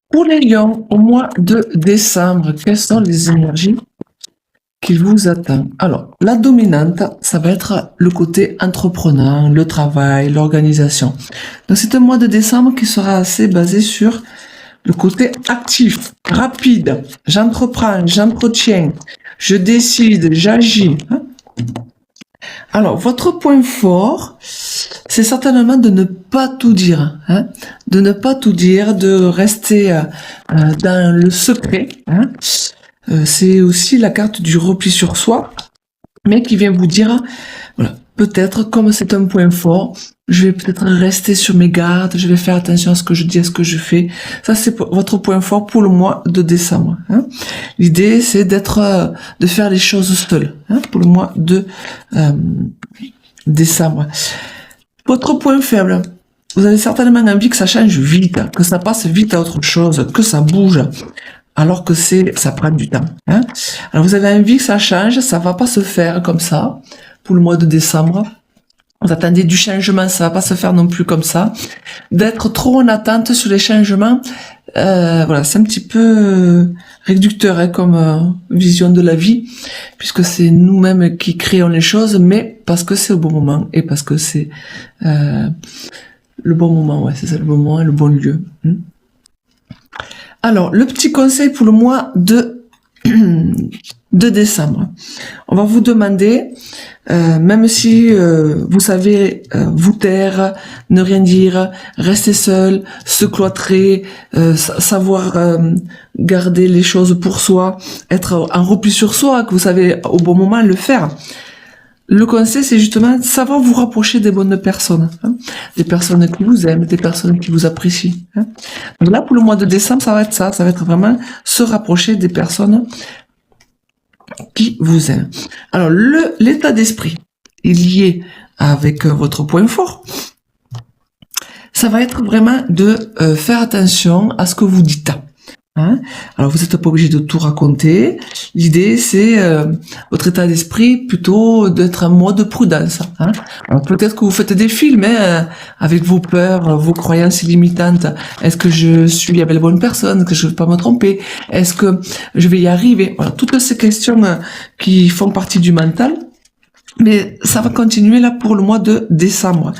Pour les lions, au mois de décembre, quelles sont les énergies qui vous attendent? Alors, la dominante, ça va être le côté entrepreneur, le travail, l'organisation. Donc, c'est un mois de décembre qui sera assez basé sur le côté actif, rapide. J'entreprends, j'entretiens, je décide, j'agis. Alors, votre point fort, c'est certainement de ne pas tout dire, de ne pas tout dire, de rester dans le secret. C'est aussi la carte du repli sur soi, mais qui vient vous dire, voilà, peut-être comme c'est un point fort, je vais peut-être rester sur mes gardes, je vais faire attention à ce que je dis, à ce que je fais. Ça, c'est votre point fort pour le mois de décembre. L'idée, c'est de faire les choses seul, pour le mois de décembre. Votre point faible, vous avez certainement envie que ça change vite, que ça passe vite à autre chose, que ça bouge, alors que ça prend du temps. Alors vous avez envie que ça change, ça va pas se faire comme ça pour le mois de décembre. Vous attendez du changement, ça va pas se faire non plus comme ça. D'être trop en attente sur les changements, voilà, c'est un petit peu réducteur comme vision de la vie, puisque c'est nous-mêmes qui créons les choses, mais parce que c'est au bon moment et parce que c'est le bon moment, ouais, c'est ça, le bon moment et le bon lieu. Alors, le petit conseil pour le mois de décembre. On va vous demander, même si vous savez vous taire, ne rien dire, rester seul, se cloîtrer, savoir garder les choses pour soi, être en repli sur soi, que vous savez au bon moment le faire. Le conseil, c'est justement savoir vous rapprocher des bonnes personnes, des personnes qui vous aiment, des personnes qui vous apprécient. Donc là, pour le mois de décembre, ça va être vraiment se rapprocher des personnes qui vous aiment. Alors, l'état d'esprit est lié avec votre point fort. Ça va être vraiment de faire attention à ce que vous dites. Alors vous n'êtes pas obligé de tout raconter. L'idée c'est votre état d'esprit plutôt d'être en mode prudence. Alors peut-être que vous faites des films avec vos peurs, vos croyances limitantes. Est-ce que je suis avec la bonne personne? Est-ce que je ne vais pas me tromper? Est-ce que je vais y arriver? Voilà, toutes ces questions qui font partie du mental. Mais ça va continuer là pour le mois de décembre.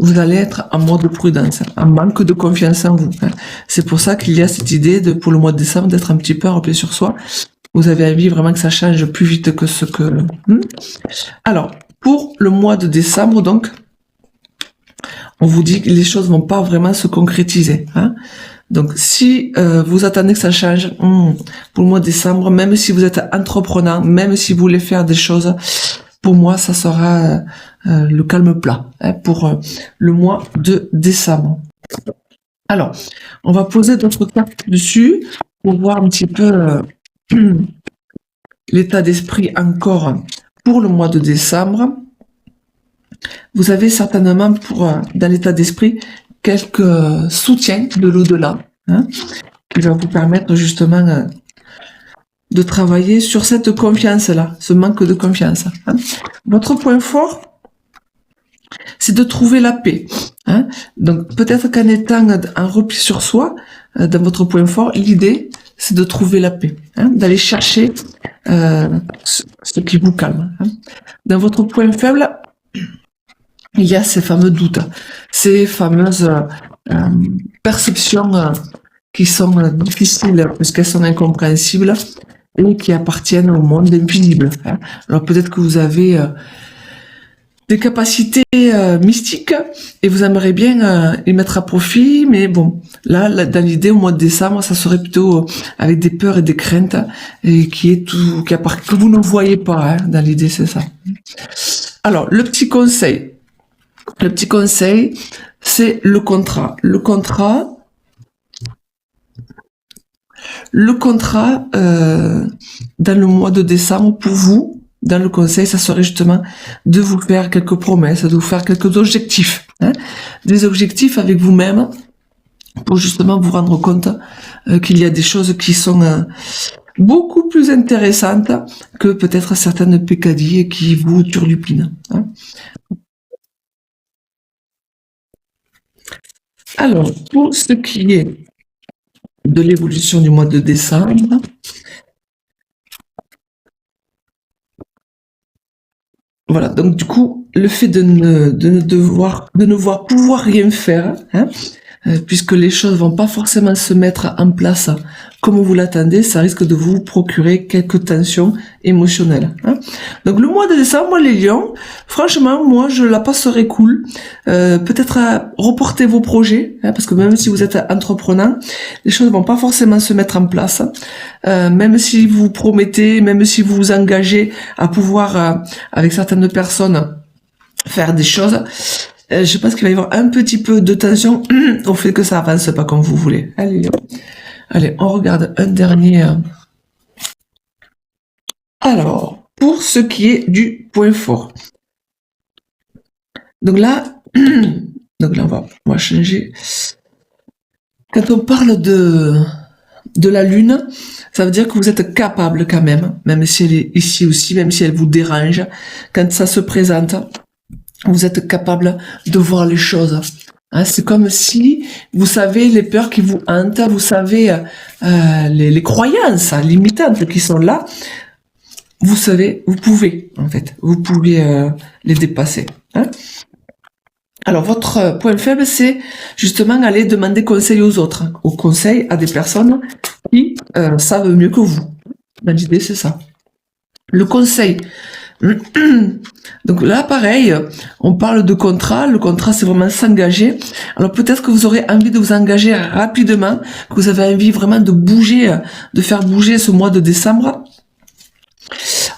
Vous allez être en mode prudence, en manque de confiance en vous. C'est pour ça qu'il y a cette idée pour le mois de décembre, d'être un petit peu replié sur soi. Vous avez envie vraiment que ça change plus vite que ce que... Alors, pour le mois de décembre, donc, on vous dit que les choses vont pas vraiment se concrétiser. Donc, si vous attendez que ça change pour le mois de décembre, même si vous êtes entrepreneur, même si vous voulez faire des choses, pour moi, ça sera le calme plat pour le mois de décembre. Alors, on va poser d'autres cartes dessus pour voir un petit peu l'état d'esprit encore pour le mois de décembre. Vous avez certainement dans l'état d'esprit quelques soutiens de l'au-delà qui va vous permettre justement de travailler sur cette confiance-là, ce manque de confiance. Votre point fort, c'est de trouver la paix. Donc peut-être qu'en étant en repli sur soi, dans votre point fort, l'idée, c'est de trouver la paix, d'aller chercher ce qui vous calme. Dans votre point faible, il y a ces fameux doutes, ces fameuses perceptions qui sont difficiles parce qu'elles sont incompréhensibles et qui appartiennent au monde invisible. Alors peut-être que vous avez des capacités mystiques et vous aimeriez bien les mettre à profit, mais bon, là dans l'idée au mois de décembre, ça serait plutôt avec des peurs et des craintes et que vous ne voyez pas. Dans l'idée, c'est ça. Alors le petit conseil, c'est le contrat. Le contrat dans le mois de décembre pour vous, dans le conseil, ça serait justement de vous faire quelques promesses, de vous faire quelques objectifs, des objectifs avec vous-même pour justement vous rendre compte qu'il y a des choses qui sont beaucoup plus intéressantes que peut-être certaines peccadilles qui vous turlupinent. Alors, pour ce qui est de l'évolution du mois de décembre. Voilà, donc du coup, le fait de ne voir pouvoir rien faire, hein, puisque les choses vont pas forcément se mettre en place comme vous l'attendez, ça risque de vous procurer quelques tensions émotionnelles. Hein. Donc le mois de décembre, les lions, franchement, moi je la passerai cool. Peut-être à reporter vos projets, hein, parce que même si vous êtes entreprenant, les choses vont pas forcément se mettre en place. Même si vous promettez, même si vous vous engagez à pouvoir, avec certaines personnes, faire des choses, je pense qu'il va y avoir un petit peu de tension au fait que ça avance pas comme vous voulez. Allez, on regarde un dernier. Alors, pour ce qui est du point fort. Donc là, on va changer. Quand on parle de la lune, ça veut dire que vous êtes capable quand même si elle est ici aussi, même si elle vous dérange, quand ça se présente, vous êtes capable de voir les choses. Hein, c'est comme si, vous savez, les peurs qui vous hantent, vous savez, les croyances limitantes qui sont là, vous savez, vous pouvez les dépasser. Hein. Alors, votre point faible, c'est justement aller demander conseil aux autres, au conseil à des personnes qui savent mieux que vous. L'idée, c'est ça. Le conseil. Donc là, pareil, on parle de contrat. Le contrat, c'est vraiment s'engager. Alors peut-être que vous aurez envie de vous engager rapidement, que vous avez envie vraiment de bouger, de faire bouger ce mois de décembre.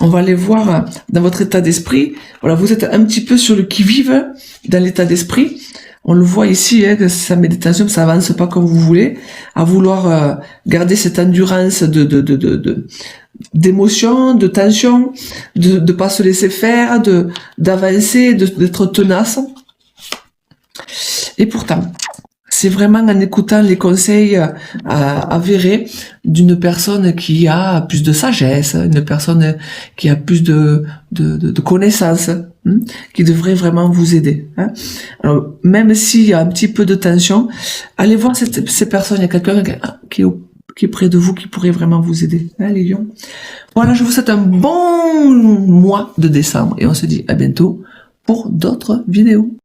On va aller voir dans votre état d'esprit. Voilà, vous êtes un petit peu sur le qui-vive dans l'état d'esprit. On le voit ici, hein, que sa méditation, ça avance pas comme vous voulez, à vouloir garder cette endurance d'émotion, de tension, de pas se laisser faire, d'avancer, d'être tenace. Et pourtant, c'est vraiment en écoutant les conseils avérés d'une personne qui a plus de sagesse, une personne qui a plus de connaissances, qui devrait vraiment vous aider. Hein. Alors, même s'il y a un petit peu de tension, allez voir ces personnes. Il y a quelqu'un qui est près de vous, qui pourrait vraiment vous aider. Hein, les lions. Voilà, je vous souhaite un bon mois de décembre et on se dit à bientôt pour d'autres vidéos.